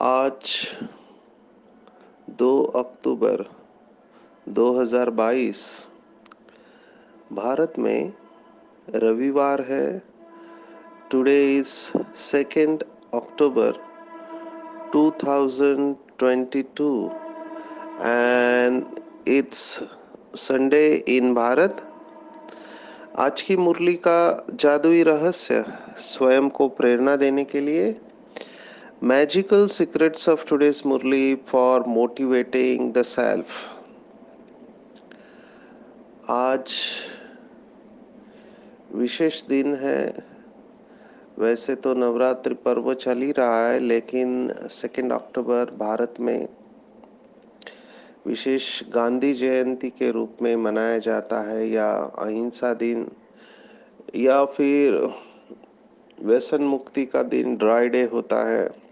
आज 2 अक्टूबर 2022 भारत में रविवार है। Today is 2nd October 2022 and it's Sunday in Bharat. आज की मुरली का जादुई रहस्य स्वयं को प्रेरणा देने के लिए magical secrets of today's Murli for motivating the self. आज विशेष दिन है। वैसे तो नवरात्रि पर्व चल ही रहा है, लेकिन 2 अक्टूबर भारत में विशेष गांधी जयंती के रूप में मनाया जाता है, या अहिंसा दिन, या फिर व्यसन मुक्ति का दिन, ड्राई डे होता है।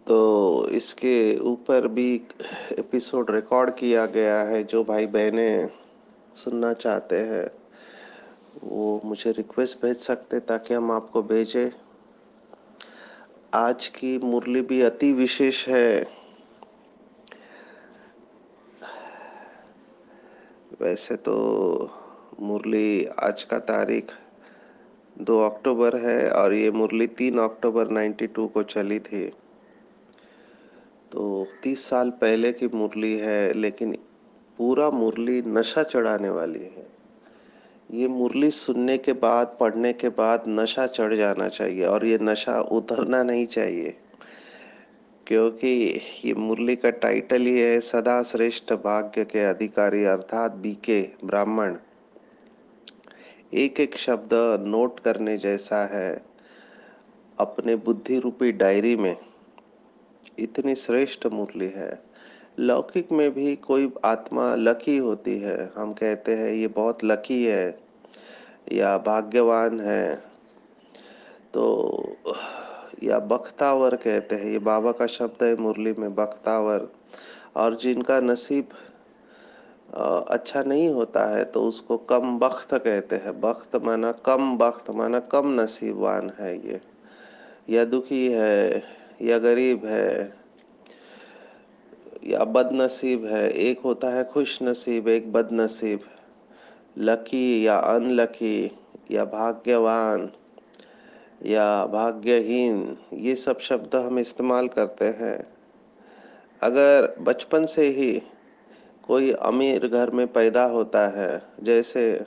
तो इसके ऊपर भी एपिसोड रिकॉर्ड किया गया है। जो भाई बहनें सुनना चाहते हैं वो मुझे रिक्वेस्ट भेज सकते ताकि हम आपको भेजें। आज की मुरली भी अति विशेष है। वैसे तो मुरली आज का तारीख 2 अक्टूबर है और ये मुरली 3 अक्टूबर 92 को चली थी। तो 30 साल पहले की मुरली है, लेकिन पूरा मुरली नशा चढ़ाने वाली है। ये मुरली सुनने के बाद, पढ़ने के बाद नशा चढ़ जाना चाहिए और ये नशा उतरना नहीं चाहिए, क्योंकि ये मुरली का टाइटल ही है सदा श्रेष्ठ भाग्य के अधिकारी, अर्थात बीके ब्राह्मण। एक एक शब्द नोट करने जैसा है अपने बुद्धि रूपी डायरी में। इतनी श्रेष्ठ मुरली है। लौकिक में भी कोई आत्मा लकी होती है, हम कहते हैं ये बहुत लकी है या भाग्यवान है, तो या बख्तावर कहते हैं। ये बाबा का शब्द है मुरली में, बख्तावर। और जिनका नसीब अच्छा नहीं होता है तो उसको कम बख्त कहते हैं। बख्त माना कम, बख्त माना कम नसीबवान है ये, या दुखी है, या गरीब है, या बदनसीब है। एक होता है खुश नसीब, एक बदनसीब। लकी या अनलकी, या भाग्यवान या भाग्यहीन, ये सब शब्द हम इस्तेमाल करते हैं। अगर बचपन से ही कोई अमीर घर में पैदा होता है, जैसे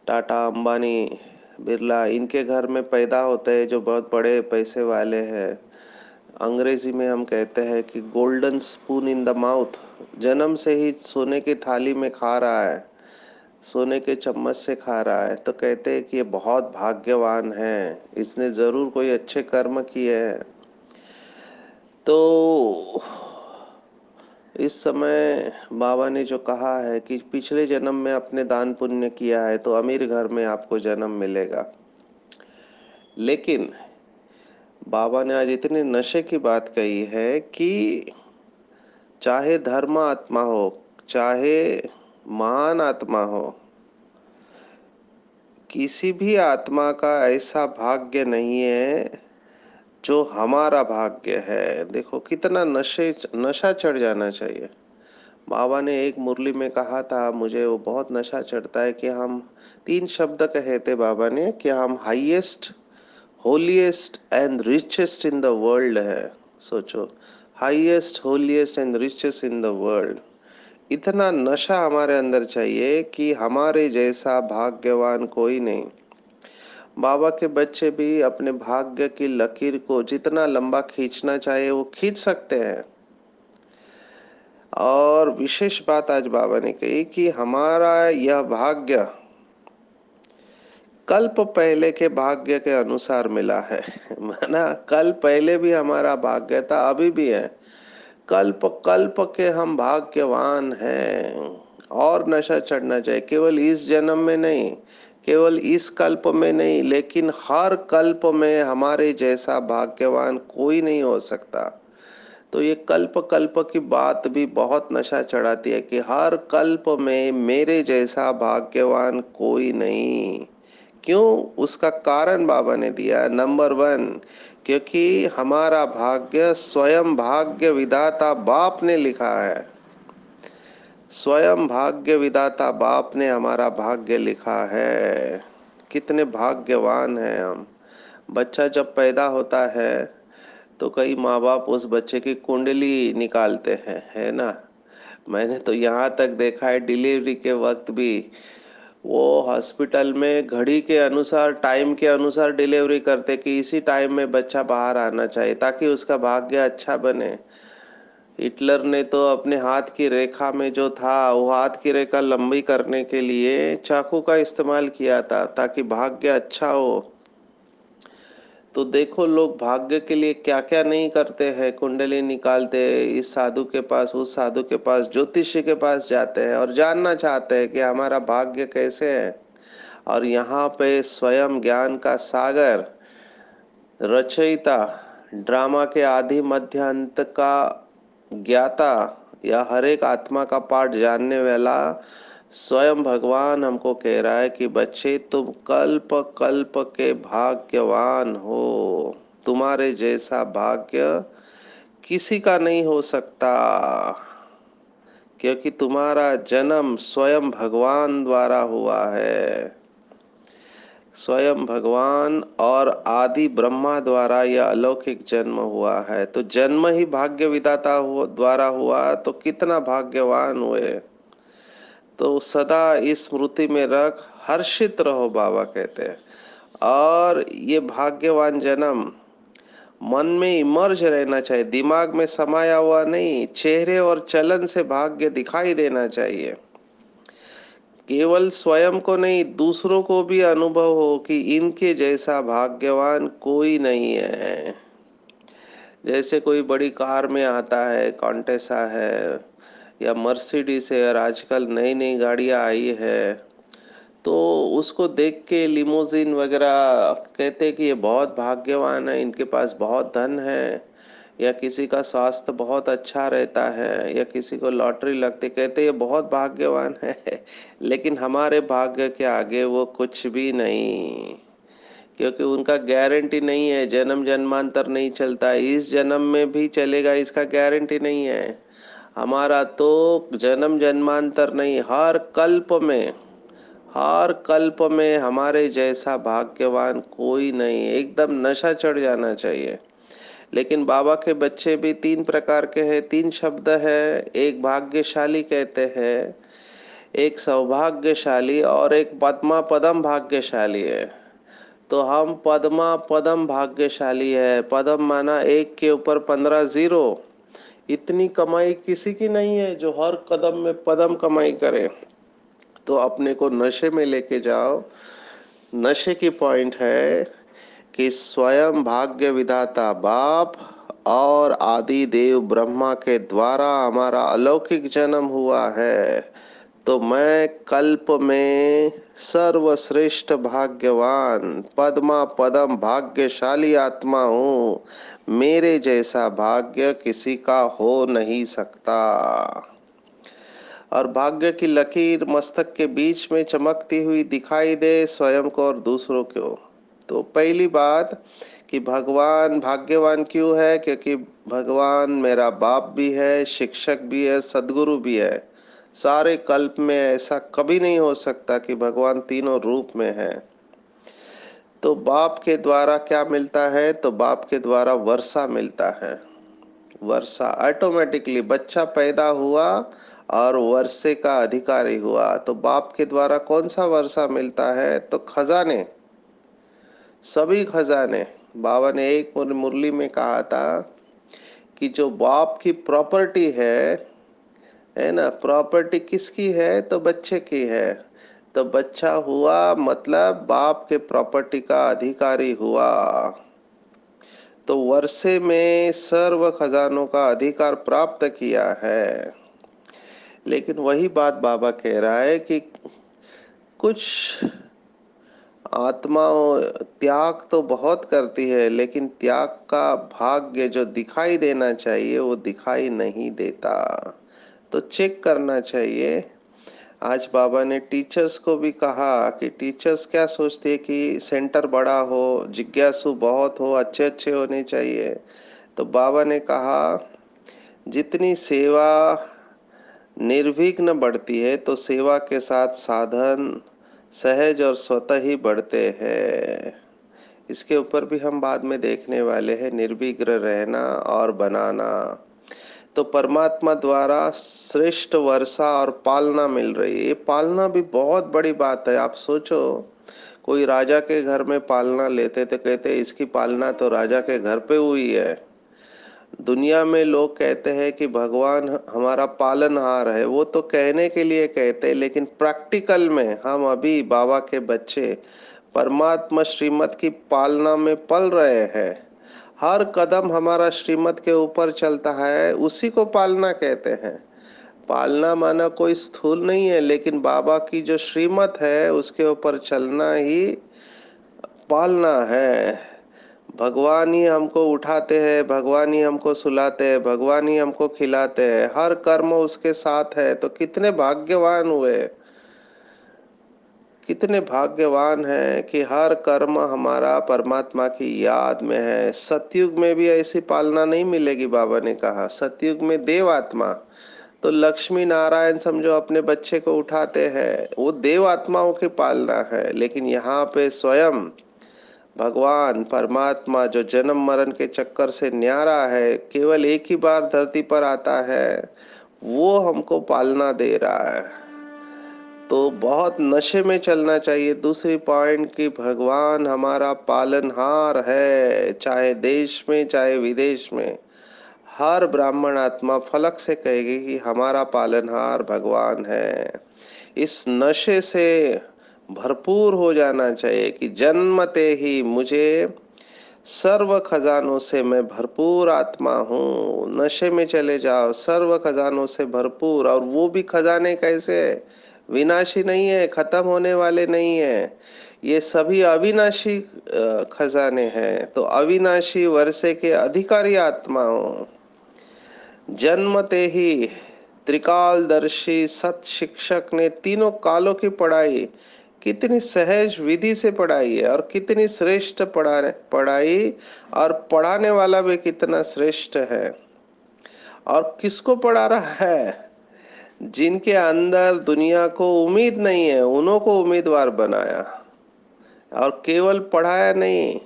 टाटा, अंबानी, बिरला, इनके घर में पैदा होते हैं जो बहुत बड़े पैसे वाले हैं। अंग्रेजी में हम कहते हैं कि golden spoon in the mouth. जन्म से ही सोने की थाली में खा रहा है, सोने के चम्मच से खा रहा है, तो कहते हैं कि ये बहुत भाग्यवान है, इसने जरूर कोई अच्छे कर्म किए हैं। तो इस समय बाबा ने जो कहा है कि पिछले जन्म में आपने दान पुण्य किया है तो अमीर घर में आपको जन्म मिलेगा। लेकिन बाबा ने आज इतने नशे की बात कही है कि चाहे धर्म आत्मा हो, चाहे महान आत्मा हो, किसी भी आत्मा का ऐसा भाग्य नहीं है जो हमारा भाग्य है। देखो कितना नशा चढ़ जाना चाहिए। बाबा ने एक मुरली में कहा था, मुझे वो बहुत नशा चढ़ता है, कि हम 3 शब्द कहे थे बाबा ने कि हम highest, holiest and richest in the world है। सोचो, highest, holiest and richest in the world. इतना नशा हमारे अंदर चाहिए कि हमारे जैसा भाग्यवान कोई नहीं। बाबा के बच्चे भी अपने भाग्य की लकीर को जितना लंबा खींचना चाहे वो खींच सकते हैं। और विशेष बात आज बाबा ने कही कि हमारा यह भाग्य कल्प पहले के भाग्य के अनुसार मिला है। माना कल पहले भी हमारा भाग्य था, अभी भी है। कल्प कल्प के हम भाग्यवान हैं। और नशा चढ़ना चाहिए, केवल इस जन्म में नहीं, केवल इस कल्प में नहीं, लेकिन हर कल्प में हमारे जैसा भाग्यवान कोई नहीं हो सकता। तो ये कल्प कल्प की बात भी बहुत नशा चढ़ाती है कि हर कल्प में मेरे जैसा भाग्यवान कोई नहीं। क्यों? उसका कारण बाबा ने दिया। नंबर 1, क्योंकि हमारा भाग्य स्वयं भाग्य विधाता बाप ने लिखा है। स्वयं भाग्य विधाता बाप ने हमारा भाग्य लिखा है। कितने भाग्यवान हैं हम। बच्चा जब पैदा होता है तो कई माँ बाप उस बच्चे की कुंडली निकालते हैं, है ना। मैंने तो यहाँ तक देखा है डिलीवरी के वक्त भी वो हॉस्पिटल में घड़ी के अनुसार, टाइम के अनुसार डिलीवरी करते कि इसी टाइम में बच्चा बाहर आना चाहिए ताकि उसका भाग्य अच्छा बने। हिटलर ने तो अपने हाथ की रेखा में जो था वो हाथ की रेखा लंबी करने के लिए चाकू का इस्तेमाल किया था ताकि भाग्य अच्छा हो। तो देखो लोग भाग्य के लिए क्या क्या नहीं करते हैं। कुंडली निकालते, इस साधु के पास, उस साधु के पास, ज्योतिषी के पास जाते हैं और जानना चाहते हैं कि हमारा भाग्य कैसे है। और यहाँ पे स्वयं ज्ञान का सागर, रचयिता, ड्रामा के आदि मध्य अंत का ज्ञाता या हर एक आत्मा का पाठ जानने वाला स्वयं भगवान हमको कह रहा है कि बच्चे तुम कल्प कल्प के भाग्यवान हो। तुम्हारे जैसा भाग्य किसी का नहीं हो सकता, क्योंकि तुम्हारा जन्म स्वयं भगवान द्वारा हुआ है। स्वयं भगवान और आदि ब्रह्मा द्वारा यह अलौकिक जन्म हुआ है। तो जन्म ही भाग्य विधाता द्वारा हुआ तो कितना भाग्यवान हुए। तो सदा इस स्मृति में रख, हर्षित रहो बाबा कहते हैं। और ये भाग्यवान जन्म मन में इमर्ज रहना चाहिए, दिमाग में समाया हुआ नहीं। चेहरे और चलन से भाग्य दिखाई देना चाहिए। केवल स्वयं को नहीं, दूसरों को भी अनुभव हो कि इनके जैसा भाग्यवान कोई नहीं है। जैसे कोई बड़ी कार में आता है, कॉन्टेसा है या मर्सिडीज है, और आजकल नई नई गाड़ियां आई है, तो उसको देख के लिमोजिन वगैरह कहते हैं कि ये बहुत भाग्यवान है, इनके पास बहुत धन है, या किसी का स्वास्थ्य बहुत अच्छा रहता है, या किसी को लॉटरी लगती, कहते ये बहुत भाग्यवान है। लेकिन हमारे भाग्य के आगे वो कुछ भी नहीं, क्योंकि उनका गारंटी नहीं है। जन्म जन्मांतर नहीं चलता, इस जन्म में भी चलेगा इसका गारंटी नहीं है। हमारा तो जन्म जन्मांतर नहीं, हर कल्प में हमारे जैसा भाग्यवान कोई नहीं। एकदम नशा चढ़ जाना चाहिए। लेकिन बाबा के बच्चे भी 3 प्रकार के हैं। 3 शब्द है। एक भाग्यशाली कहते हैं, एक सौभाग्यशाली, और एक पद्मा पदम भाग्यशाली है। तो हम पद्मा पदम भाग्यशाली है। पदम माना 1 के ऊपर 15 जीरो। इतनी कमाई किसी की नहीं है जो हर कदम में पदम कमाई करे। तो अपने को नशे में लेके जाओ। नशे की पॉइंट है कि स्वयं भाग्य विधाता बाप और आदि देव ब्रह्मा के द्वारा हमारा अलौकिक जन्म हुआ है। तो मैं कल्प में सर्वश्रेष्ठ भाग्यवान पद्मा पदम भाग्यशाली आत्मा हूँ। मेरे जैसा भाग्य किसी का हो नहीं सकता। और भाग्य की लकीर मस्तक के बीच में चमकती हुई दिखाई दे स्वयं को और दूसरों को। तो पहली बात कि भगवान भाग्यवान क्यों है? क्योंकि भगवान मेरा बाप भी है, शिक्षक भी है, सदगुरु भी है। सारे कल्प में ऐसा कभी नहीं हो सकता कि भगवान तीनों रूप में है। तो बाप के द्वारा क्या मिलता है? तो बाप के द्वारा वर्षा मिलता है। वर्षा ऑटोमेटिकली, बच्चा पैदा हुआ और वर्षे का अधिकारी हुआ। तो बाप के द्वारा कौन सा वर्षा मिलता है? तो खजाने, सभी खजाने। बाबा ने एक मुरली में कहा था कि जो बाप की प्रॉपर्टी है ना, प्रॉपर्टी किसकी है? तो बच्चे की है। तो बच्चा हुआ मतलब बाप के प्रॉपर्टी का अधिकारी हुआ। तो वर्षे में सर्व खजानों का अधिकार प्राप्त किया है। लेकिन वही बात बाबा कह रहा है कि कुछ आत्माओं त्याग तो बहुत करती है, लेकिन त्याग का भाग्य जो दिखाई देना चाहिए वो दिखाई नहीं देता। तो चेक करना चाहिए। आज बाबा ने टीचर्स को भी कहा कि टीचर्स क्या सोचती है कि सेंटर बड़ा हो, जिज्ञासु बहुत हो, अच्छे अच्छे होने चाहिए। तो बाबा ने कहा जितनी सेवा निर्विघ्न बढ़ती है तो सेवा के साथ साधन सहज और स्वतः ही बढ़ते हैं। इसके ऊपर भी हम बाद में देखने वाले हैं, निर्विघ्न रहना और बनाना। तो परमात्मा द्वारा श्रेष्ठ वर्षा और पालना मिल रही है। ये पालना भी बहुत बड़ी बात है। आप सोचो, कोई राजा के घर में पालना लेते तो कहते इसकी पालना तो राजा के घर पे हुई है। दुनिया में लोग कहते हैं कि भगवान हमारा पालनहार है, वो तो कहने के लिए कहते हैं, लेकिन प्रैक्टिकल में हम अभी बाबा के बच्चे परमात्मा श्रीमत की पालना में पल रहे हैं। हर कदम हमारा श्रीमत के ऊपर चलता है, उसी को पालना कहते हैं। पालना माना कोई स्थूल नहीं है, लेकिन बाबा की जो श्रीमत है उसके ऊपर चलना ही पालना है। भगवान ही हमको उठाते हैं, भगवान ही हमको सुलाते हैं, भगवान ही हमको खिलाते हैं, हर कर्म उसके साथ है। तो कितने भाग्यवान हुए, कितने भाग्यवान हैं कि हर कर्म हमारा परमात्मा की याद में है। सतयुग में भी ऐसी पालना नहीं मिलेगी। बाबा ने कहा सतयुग में देव आत्मा, तो लक्ष्मी नारायण समझो अपने बच्चे को उठाते हैं, वो देव आत्माओं की पालना है। लेकिन यहाँ पे स्वयं भगवान परमात्मा जो जन्म मरण के चक्कर से न्यारा है, केवल एक ही बार धरती पर आता है, वो हमको पालना दे रहा है। तो बहुत नशे में चलना चाहिए। दूसरी पॉइंट कि भगवान हमारा पालनहार है, चाहे देश में चाहे विदेश में। हर ब्राह्मण आत्मा फलक से कहेगी कि हमारा पालनहार भगवान है। इस नशे से भरपूर हो जाना चाहिए कि जन्मते ही मुझे सर्व खजानों से मैं भरपूर आत्मा हूँ। नशे में चले जाओ, सर्व खजानों से भरपूर। और वो भी खजाने कैसे, विनाशी नहीं है, खत्म होने वाले नहीं है, ये सभी अविनाशी खजाने हैं। तो अविनाशी वर्षे के अधिकारी आत्मा हो। जन्मते ही त्रिकालदर्शी सत शिक्षक ने तीनों कालों की पढ़ाई कितनी सहज विधि से पढ़ाई है, और कितनी श्रेष्ठ पढ़ाई, और पढ़ाने वाला भी कितना श्रेष्ठ है। और किसको पढ़ा रहा है, जिनके अंदर दुनिया को उम्मीद नहीं है, उन्हों को उम्मीदवार बनाया। और केवल पढ़ाया नहीं,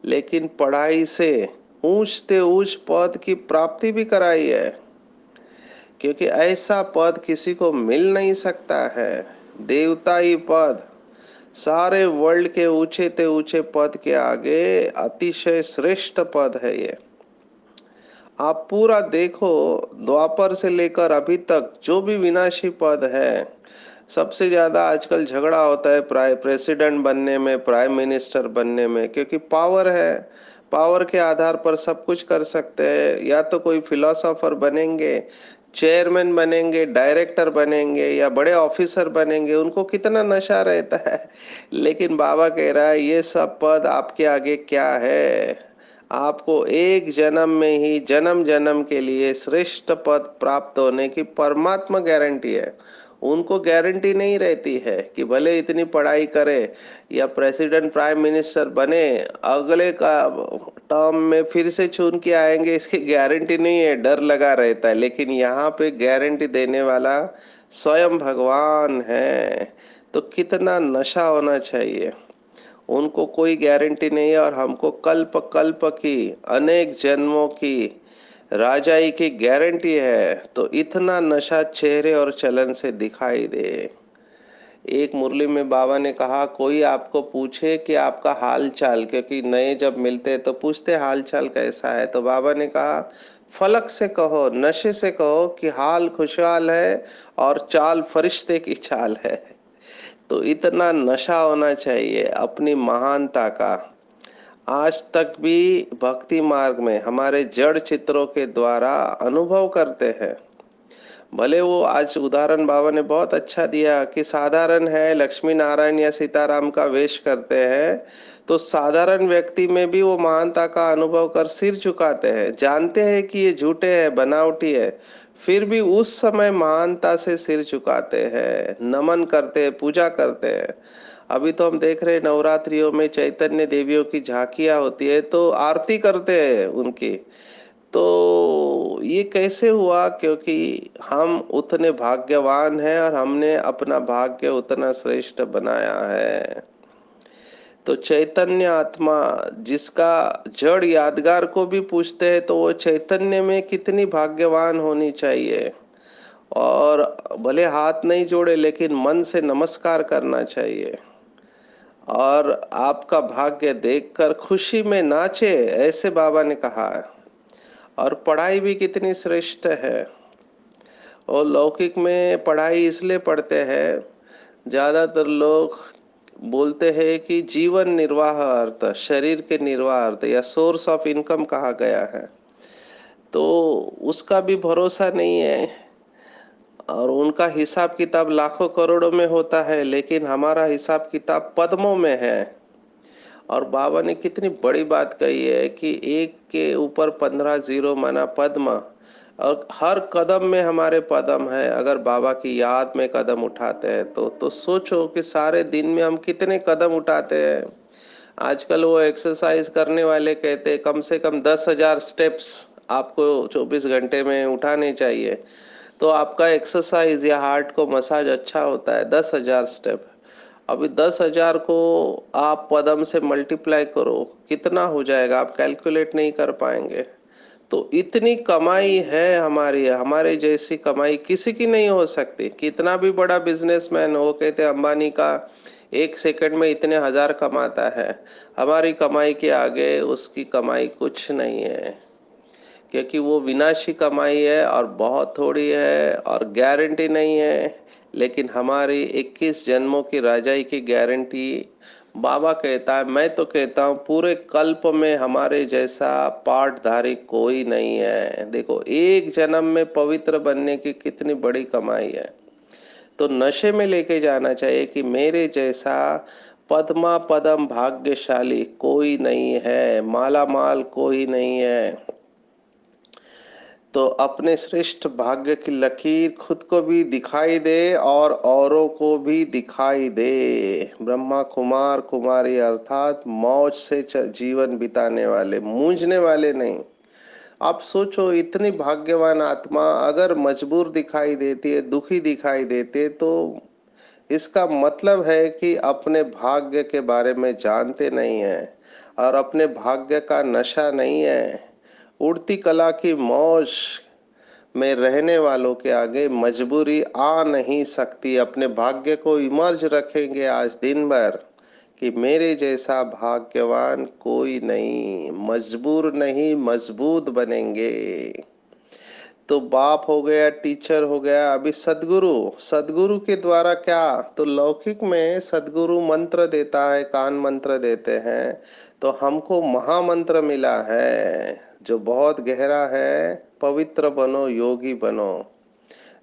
लेकिन पढ़ाई से ऊंचते ऊंच पद की प्राप्ति भी कराई है। क्योंकि ऐसा पद किसी को मिल नहीं सकता है, देवताई पद। सारे वर्ल्ड के ऊंचे ते ऊंचे पद के आगे अतिशय श्रेष्ठ पद है ये। आप पूरा देखो, द्वापर से लेकर अभी तक जो भी विनाशी पद है, सबसे ज्यादा आजकल झगड़ा होता है प्रेसिडेंट बनने में, प्राइम मिनिस्टर बनने में, क्योंकि पावर है। पावर के आधार पर सब कुछ कर सकते हैं। या तो कोई फिलोसोफर बनेंगे, चेयरमैन बनेंगे, डायरेक्टर बनेंगे, या बड़े ऑफिसर बनेंगे, उनको कितना नशा रहता है। लेकिन बाबा कह रहा है ये सब पद आपके आगे क्या है। आपको एक जन्म में ही जन्म जन्म के लिए श्रेष्ठ पद प्राप्त होने की परमात्मा गारंटी है। उनको गारंटी नहीं रहती है कि भले इतनी पढ़ाई करे या प्रेसिडेंट प्राइम मिनिस्टर बने, अगले का टर्म में फिर से चुन के आएंगे, इसकी गारंटी नहीं है, डर लगा रहता है। लेकिन यहाँ पे गारंटी देने वाला स्वयं भगवान है। तो कितना नशा होना चाहिए। उनको कोई गारंटी नहीं है, और हमको कल्प कल्प की, अनेक जन्मों की राजाई की गारंटी है। तो इतना नशा चेहरे और चलन से दिखाई दे। एक मुरली में बाबा ने कहा कोई आपको पूछे कि आपका हाल चाल, क्योंकि नए जब मिलते तो पूछते हाल चाल कैसा है, तो बाबा ने कहा फलक से कहो, नशे से कहो कि हाल खुशहाल है और चाल फरिश्ते की चाल है। तो इतना नशा होना चाहिए अपनी महानता का। आज तक भी भक्ति मार्ग में हमारे जड़ चित्रों के द्वारा अनुभव करते हैं। भले वो आज उदाहरण बाबा ने बहुत अच्छा दिया कि साधारण है, लक्ष्मी नारायण या सीताराम का वेश करते हैं, तो साधारण व्यक्ति में भी वो महानता का अनुभव कर सिर झुकाते हैं, जानते हैं कि ये झूठे है, बनावटी है, फिर भी उस समय महानता से सिर झुकाते हैं, नमन करते हैं, पूजा करते हैं। अभी तो हम देख रहे हैं नवरात्रियों में चैतन्य देवियों की झांकियां होती है तो आरती करते हैं उनकी। तो ये कैसे हुआ? क्योंकि हम उतने भाग्यवान हैं और हमने अपना भाग्य उतना श्रेष्ठ बनाया है। तो चैतन्य आत्मा जिसका जड़ यादगार को भी पूछते हैं तो वो चैतन्य में कितनी भाग्यवान होनी चाहिए। और भले हाथ नहीं जोड़े लेकिन मन से नमस्कार करना चाहिए और आपका भाग्य देखकर खुशी में नाचे, ऐसे बाबा ने कहा है। और पढ़ाई भी कितनी श्रेष्ठ है। और लौकिक में पढ़ाई इसलिए पढ़ते हैं, ज्यादातर लोग बोलते हैं कि जीवन निर्वाह अर्थ, शरीर के निर्वाह अर्थ या सोर्स ऑफ इनकम कहा गया है, तो उसका भी भरोसा नहीं है। और उनका हिसाब किताब लाखों करोड़ों में होता है लेकिन हमारा हिसाब किताब पद्मों में है। और बाबा ने कितनी बड़ी बात कही है कि एक के ऊपर 15 जीरो माना पद्म। और हर कदम में हमारे पदम है। अगर बाबा की याद में कदम उठाते हैं तो सोचो कि सारे दिन में हम कितने कदम उठाते हैं। आजकल वो एक्सरसाइज करने वाले कहते हैं कम से कम 10,000 स्टेप्स आपको 24 घंटे में उठाने चाहिए। तो आपका एक्सरसाइज या हार्ट को मसाज अच्छा होता है 10,000 स्टेप। अभी 10,000 को आप पदम से मल्टीप्लाई करो, कितना हो जाएगा आप कैलकुलेट नहीं कर पाएंगे। तो इतनी कमाई है हमारी, हमारे जैसी कमाई किसी की नहीं हो सकती। कितना भी बड़ा बिजनेसमैन हो, कहते अंबानी का 1 सेकंड में इतने हजार कमाता है, हमारी कमाई के आगे उसकी कमाई कुछ नहीं है। क्योंकि वो विनाशी कमाई है और बहुत थोड़ी है और गारंटी नहीं है। लेकिन हमारी 21 जन्मों की राजाई की गारंटी बाबा कहता है। मैं तो कहता हूँ पूरे कल्प में हमारे जैसा पाठधारी कोई नहीं है। देखो एक जन्म में पवित्र बनने की कितनी बड़ी कमाई है। तो नशे में लेके जाना चाहिए कि मेरे जैसा पद्मा पदम भाग्यशाली कोई नहीं है, माला माल कोई नहीं है। तो अपने श्रेष्ठ भाग्य की लकीर खुद को भी दिखाई दे और औरों को भी दिखाई दे। ब्रह्मा कुमार कुमारी अर्थात मौज से जीवन बिताने वाले, मूंझने वाले नहीं। आप सोचो इतनी भाग्यवान आत्मा अगर मजबूर दिखाई देती है, दुखी दिखाई देती है, तो इसका मतलब है कि अपने भाग्य के बारे में जानते नहीं है और अपने भाग्य का नशा नहीं है। उड़ती कला की मौज में रहने वालों के आगे मजबूरी आ नहीं सकती। अपने भाग्य को इमर्ज रखेंगे आज दिन भर कि मेरे जैसा भाग्यवान कोई नहीं, मजबूर नहीं मजबूत बनेंगे। तो बाप हो गया, टीचर हो गया, अभी सदगुरु। सदगुरु के द्वारा क्या, तो लौकिक में सदगुरु मंत्र देता है, कान मंत्र देते हैं। तो हमको महामंत्र मिला है जो बहुत गहरा है, पवित्र बनो योगी बनो।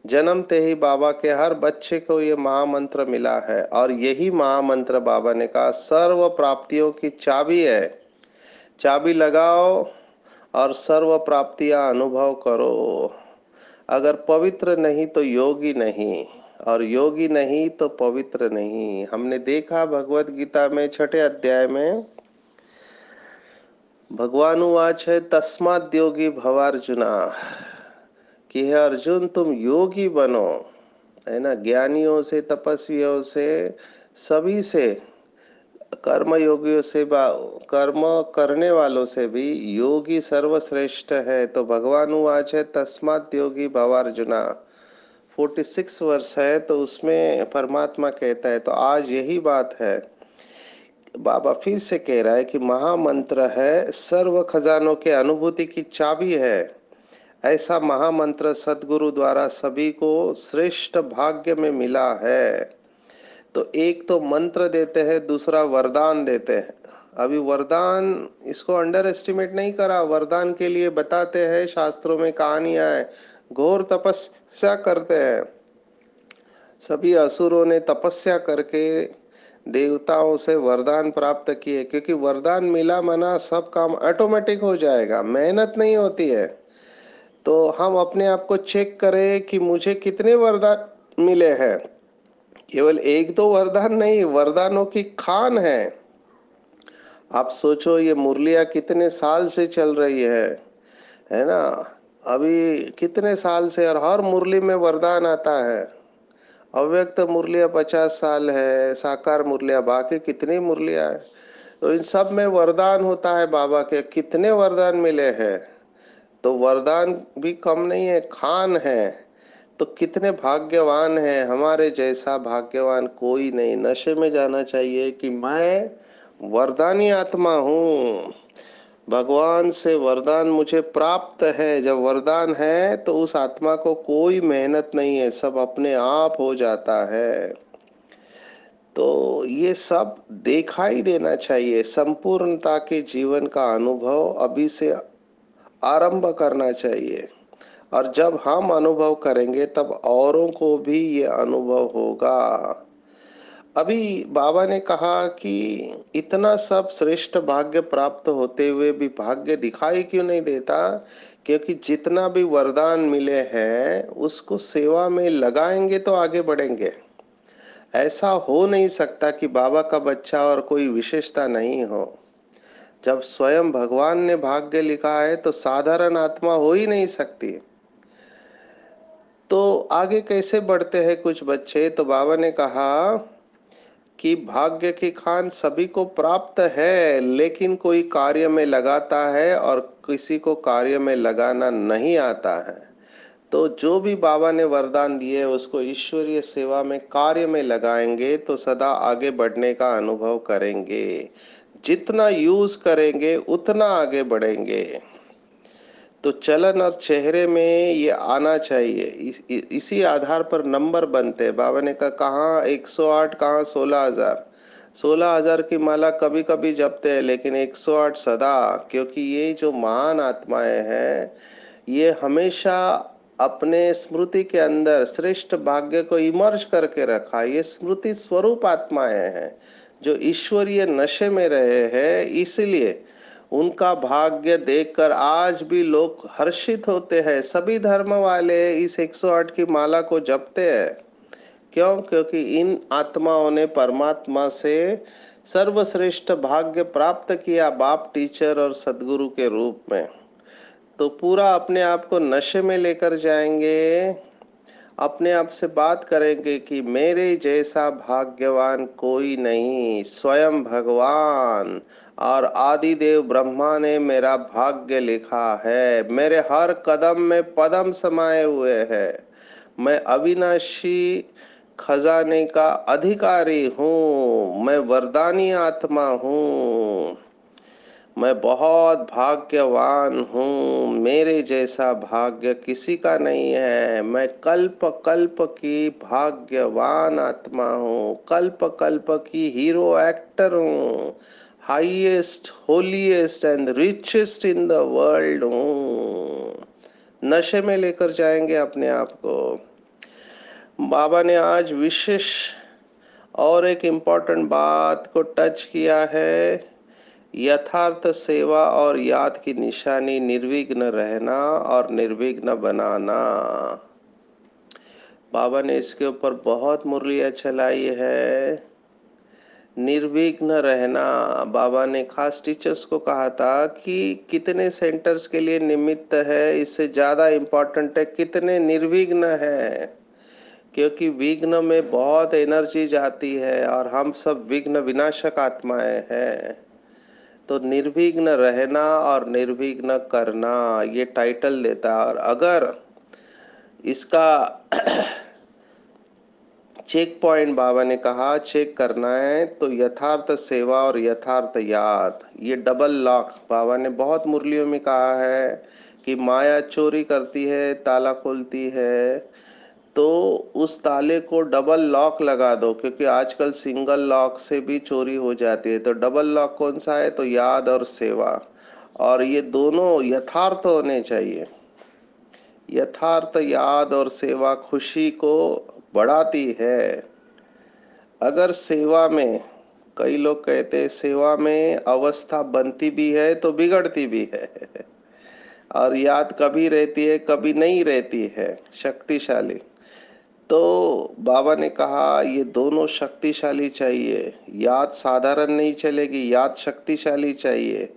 जन्मते ही बाबा के हर बच्चे को ये महामंत्र मिला है और यही महामंत्र बाबा ने कहा सर्व प्राप्तियों की चाबी है। चाबी लगाओ और सर्व प्राप्तियां अनुभव करो। अगर पवित्र नहीं तो योगी नहीं और योगी नहीं तो पवित्र नहीं। हमने देखा भगवत गीता में 6 अध्याय में भगवान उवाच है तस्माद् योगी भव अर्जुना, कि हे अर्जुन तुम योगी बनो, है ना। ज्ञानियों से, तपस्वियों से, सभी से, कर्म योगियों से, कर्म करने वालों से भी योगी सर्वश्रेष्ठ है। तो भगवान उवाच है तस्मात् योगी भव अर्जुना। 46 वर्ष है तो उसमें परमात्मा कहता है। तो आज यही बात है, बाबा फिर से कह रहा है कि महामंत्र है, सर्व खजानों के अनुभूति की चाबी है। ऐसा महामंत्र सदगुरु द्वारा सभी को श्रेष्ठ भाग्य में मिला है। तो एक तो मंत्र देते हैं, दूसरा वरदान देते हैं। अभी वरदान इसको अंडर एस्टिमेट नहीं करा, वरदान के लिए बताते हैं, शास्त्रों में कहानियां है। घोर तपस्या करते हैं, सभी असुरों ने तपस्या करके देवताओं से वरदान प्राप्त किए, क्योंकि वरदान मिला मना सब काम ऑटोमेटिक हो जाएगा, मेहनत नहीं होती है। तो हम अपने आप को चेक करें कि मुझे कितने वरदान मिले हैं। केवल एक दो वरदान नहीं, वरदानों की खान है। आप सोचो ये मुरलियाँ कितने साल से चल रही है ना। अभी कितने साल से, और हर मुरली में वरदान आता है। अव्यक्त मुरलियाँ 50 साल है, साकार मुरलियाँ बाकी कितनी मुरलियाँ है, तो इन सब में वरदान होता है। बाबा के कितने वरदान मिले हैं, तो वरदान भी कम नहीं है, खान है। तो कितने भाग्यवान हैं, हमारे जैसा भाग्यवान कोई नहीं। नशे में जाना चाहिए कि मैं वरदानी आत्मा हूँ, भगवान से वरदान मुझे प्राप्त है। जब वरदान है तो उस आत्मा को कोई मेहनत नहीं है, सब अपने आप हो जाता है। तो ये सब दिखाई देना चाहिए। संपूर्णता के जीवन का अनुभव अभी से आरंभ करना चाहिए, और जब हम अनुभव करेंगे तब औरों को भी ये अनुभव होगा। अभी बाबा ने कहा कि इतना सब श्रेष्ठ भाग्य प्राप्त होते हुए भी भाग्य दिखाई क्यों नहीं देता, क्योंकि जितना भी वरदान मिले हैं उसको सेवा में लगाएंगे तो आगे बढ़ेंगे। ऐसा हो नहीं सकता कि बाबा का बच्चा और कोई विशेषता नहीं हो। जब स्वयं भगवान ने भाग्य लिखा है तो साधारण आत्मा हो ही नहीं सकती। तो आगे कैसे बढ़ते हैं कुछ बच्चे, तो बाबा ने कहा कि भाग्य की खान सभी को प्राप्त है, लेकिन कोई कार्य में लगाता है और किसी को कार्य में लगाना नहीं आता है। तो जो भी बाबा ने वरदान दिए उसको ईश्वरीय सेवा में कार्य में लगाएंगे तो सदा आगे बढ़ने का अनुभव करेंगे। जितना यूज करेंगे उतना आगे बढ़ेंगे। तो चलन और चेहरे में ये आना चाहिए। इसी आधार पर नंबर बनते हैं। बाबा ने कहा कहाँ 108, कहाँ 16,000। 16,000 की माला कभी कभी जपते हैं, लेकिन 108 सदा, क्योंकि ये जो महान आत्माएं हैं ये हमेशा अपने स्मृति के अंदर श्रेष्ठ भाग्य को इमर्ज करके रखा। ये स्मृति स्वरूप आत्माएं हैं जो ईश्वरीय नशे में रहे हैं, इसलिए उनका भाग्य देखकर आज भी लोग हर्षित होते हैं। सभी धर्म वाले इस 108 की माला को जपते हैं। क्यों? क्योंकि इन आत्माओं ने परमात्मा से सर्वश्रेष्ठ भाग्य प्राप्त किया, बाप, टीचर और सदगुरु के रूप में। तो पूरा अपने आप को नशे में लेकर जाएंगे, अपने आप से बात करेंगे कि मेरे जैसा भाग्यवान कोई नहीं, स्वयं भगवान और आदिदेव ब्रह्मा ने मेरा भाग्य लिखा है। मेरे हर कदम में पदम समाये हुए हैं। मैं अविनाशी खजाने का अधिकारी हूँ, मैं वरदानी आत्मा हूँ, मैं बहुत भाग्यवान हूँ, मेरे जैसा भाग्य किसी का नहीं है। मैं कल्प कल्प की भाग्यवान आत्मा हूँ, कल्प कल्प की हीरो एक्टर हूँ, highest, holiest and richest in the world हूँ। नशे में लेकर जाएंगे अपने आप को। बाबा ने आज विशेष और एक इम्पोर्टेंट बात को टच किया है। यथार्थ सेवा और याद की निशानी निर्विघ्न रहना और निर्विघ्न बनाना। बाबा ने इसके ऊपर बहुत मुरलियाँ चलाई है। निर्विघ्न रहना, बाबा ने खास टीचर्स को कहा था कि कितने सेंटर्स के लिए निमित्त है, इससे ज्यादा इम्पोर्टेंट है कितने निर्विघ्न है। क्योंकि विघ्न में बहुत एनर्जी जाती है और हम सब विघ्न विनाशक आत्माएं हैं। तो निर्विघ्न रहना और निर्विघ्न करना, ये टाइटल देता है। और अगर इसका चेक पॉइंट बाबा ने कहा चेक करना है तो यथार्थ सेवा और यथार्थ याद, ये डबल लॉक। बाबा ने बहुत मुरलियों में कहा है कि माया चोरी करती है, ताला खोलती है, तो उस ताले को डबल लॉक लगा दो, क्योंकि आजकल सिंगल लॉक से भी चोरी हो जाती है। तो डबल लॉक कौन सा है? तो याद और सेवा, और ये दोनों यथार्थ होने चाहिए। यथार्थ याद और सेवा खुशी को बढ़ाती है। अगर सेवा में, कई लोग कहते हैं सेवा में अवस्था बनती भी है तो बिगड़ती भी है। और याद कभी रहती है, कभी नहीं रहती है, शक्तिशाली। तो बाबा ने कहा ये दोनों शक्तिशाली चाहिए। याद साधारण नहीं चलेगी, याद शक्तिशाली चाहिए।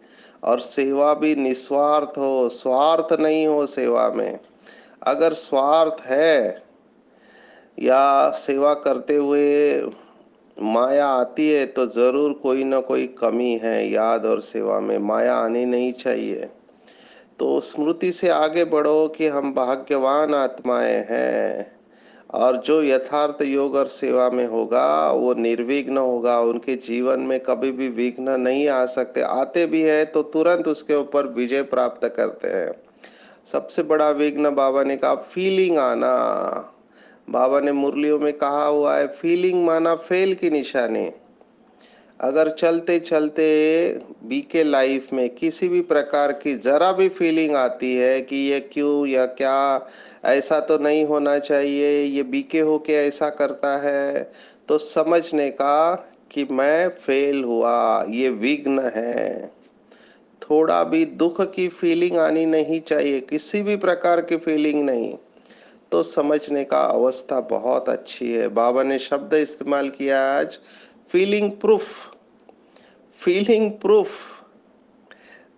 और सेवा भी निस्वार्थ हो, स्वार्थ नहीं हो सेवा में। अगर स्वार्थ है या सेवा करते हुए माया आती है तो जरूर कोई ना कोई कमी है। याद और सेवा में माया आनी नहीं चाहिए। तो स्मृति से आगे बढ़ो कि हम भाग्यवान आत्माएं हैं, और जो यथार्थ योग और सेवा में होगा वो निर्विघ्न होगा। उनके जीवन में कभी भी विघ्न नहीं आ सकते, आते भी है तो तुरंत उसके ऊपर विजय प्राप्त करते हैं। सबसे बड़ा विघ्न बाबा ने कहा फीलिंग आना। बाबा ने मुरलियों में कहा हुआ है फीलिंग माना फेल की निशानी। अगर चलते चलते बीके लाइफ में किसी भी प्रकार की जरा भी फीलिंग आती है कि ये क्यों या क्या, ऐसा तो नहीं होना चाहिए, ये बीके होके ऐसा करता है, तो समझने का कि मैं फेल हुआ, ये विघ्न है। थोड़ा भी दुख की फीलिंग आनी नहीं चाहिए, किसी भी प्रकार की फीलिंग नहीं, तो समझने का अवस्था बहुत अच्छी है। बाबा ने शब्द इस्तेमाल किया आज, फीलिंग प्रूफ। Feeling proof.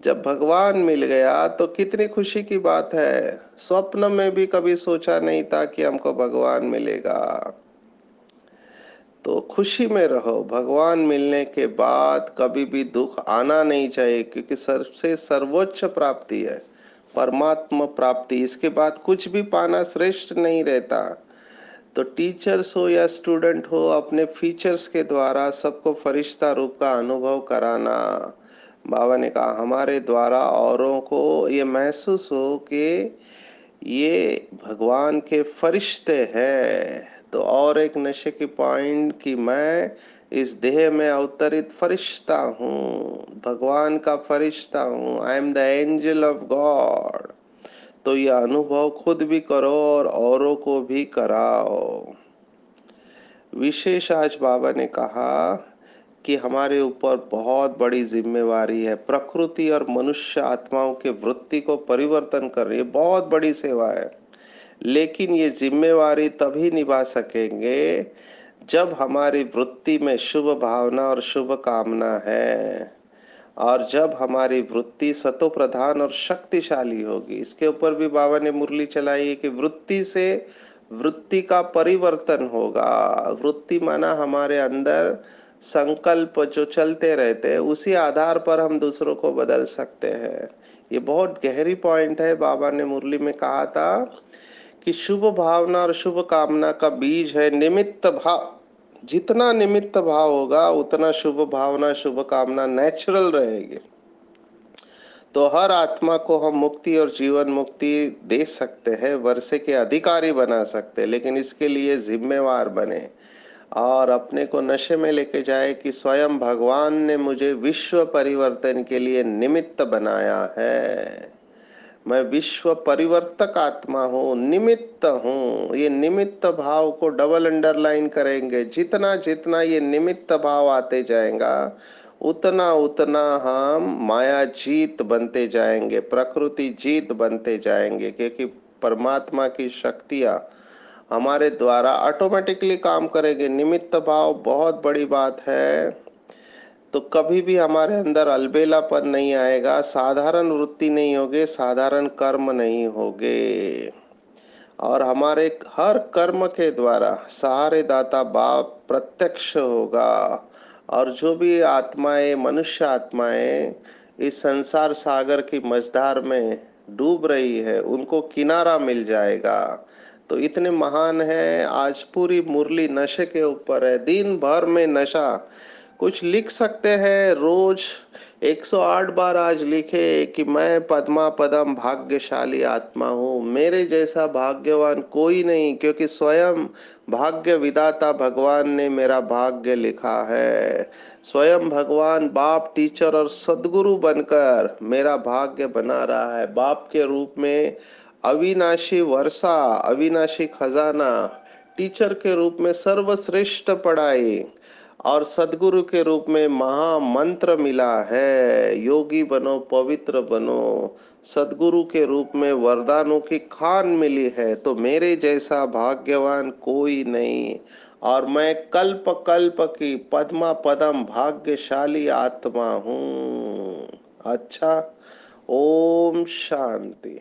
जब भगवान मिल गया तो कितनी खुशी की बात है। स्वप्न में भी कभी सोचा नहीं था कि हमको भगवान मिलेगा। तो खुशी में रहो, भगवान मिलने के बाद कभी भी दुख आना नहीं चाहिए, क्योंकि सबसे सर्वोच्च प्राप्ति है परमात्मा प्राप्ति। इसके बाद कुछ भी पाना श्रेष्ठ नहीं रहता। तो टीचर्स हो या स्टूडेंट हो, अपने फीचर्स के द्वारा सबको फरिश्ता रूप का अनुभव कराना। बाबा ने कहा हमारे द्वारा औरों को ये महसूस हो कि ये भगवान के फरिश्ते हैं। तो और एक नशे की पॉइंट कि मैं इस देह में अवतरित फरिश्ता हूँ, भगवान का फरिश्ता हूँ, I am the angel of God. तो ये अनुभव खुद भी करो और औरों को भी कराओ। विशेष आज बाबा ने कहा कि हमारे ऊपर बहुत बड़ी जिम्मेवारी है, प्रकृति और मनुष्य आत्माओं के वृत्ति को परिवर्तन कर रही है, बहुत बड़ी सेवा है। लेकिन ये जिम्मेवारी तभी निभा सकेंगे जब हमारी वृत्ति में शुभ भावना और शुभ कामना है, और जब हमारी वृत्ति सतो प्रधान और शक्तिशाली होगी। इसके ऊपर भी बाबा ने मुरली चलाई है कि वृत्ति से वृत्ति का परिवर्तन होगा। वृत्ति माना हमारे अंदर संकल्प जो चलते रहते हैं, उसी आधार पर हम दूसरों को बदल सकते हैं। ये बहुत गहरी पॉइंट है। बाबा ने मुरली में कहा था कि शुभ भावना और शुभ कामना का बीज है निमित्त भाव। जितना निमित्त भाव होगा उतना शुभ भावना शुभ कामना नेचुरल रहेगी। तो हर आत्मा को हम मुक्ति और जीवन मुक्ति दे सकते हैं, वर्षे के अधिकारी बना सकते हैं, लेकिन इसके लिए जिम्मेवार बने और अपने को नशे में लेके जाए कि स्वयं भगवान ने मुझे विश्व परिवर्तन के लिए निमित्त बनाया है। मैं विश्व परिवर्तक आत्मा हूँ, निमित्त हूँ। ये निमित्त भाव को डबल अंडरलाइन करेंगे। जितना जितना ये निमित्त भाव आते जाएगा उतना उतना हम माया जीत बनते जाएंगे, प्रकृति जीत बनते जाएंगे, क्योंकि परमात्मा की शक्तियाँ हमारे द्वारा ऑटोमेटिकली काम करेंगे। निमित्त भाव बहुत बड़ी बात है। तो कभी भी हमारे अंदर अलबेलापन नहीं आएगा, साधारण वृत्ति नहीं होगी, साधारण कर्म नहीं होगे, और हमारे हर कर्म के द्वारा सहारे दाता बाप प्रत्यक्ष होगा। और जो भी आत्माएं, मनुष्य आत्माएं इस संसार सागर की मझधार में डूब रही है, उनको किनारा मिल जाएगा। तो इतने महान है। आज पूरी मुरली नशे के ऊपर है, दिन भर में नशा। कुछ लिख सकते हैं रोज 108 बार आज लिखे कि मैं पद्मा पदम भाग्यशाली आत्मा हूँ, मेरे जैसा भाग्यवान कोई नहीं, क्योंकि स्वयं भाग्य विधाता भगवान ने मेरा भाग्य लिखा है। स्वयं भगवान बाप, टीचर और सदगुरु बनकर मेरा भाग्य बना रहा है। बाप के रूप में अविनाशी वर्षा, अविनाशी खजाना, टीचर के रूप में सर्वश्रेष्ठ पढ़ाई, और सदगुरु के रूप में महामंत्र मिला है, योगी बनो पवित्र बनो। सदगुरु के रूप में वरदानों की खान मिली है, तो मेरे जैसा भाग्यवान कोई नहीं। और मैं कल्प कल्प की पद्मा पदम भाग्यशाली आत्मा हूँ। अच्छा, ओम शांति।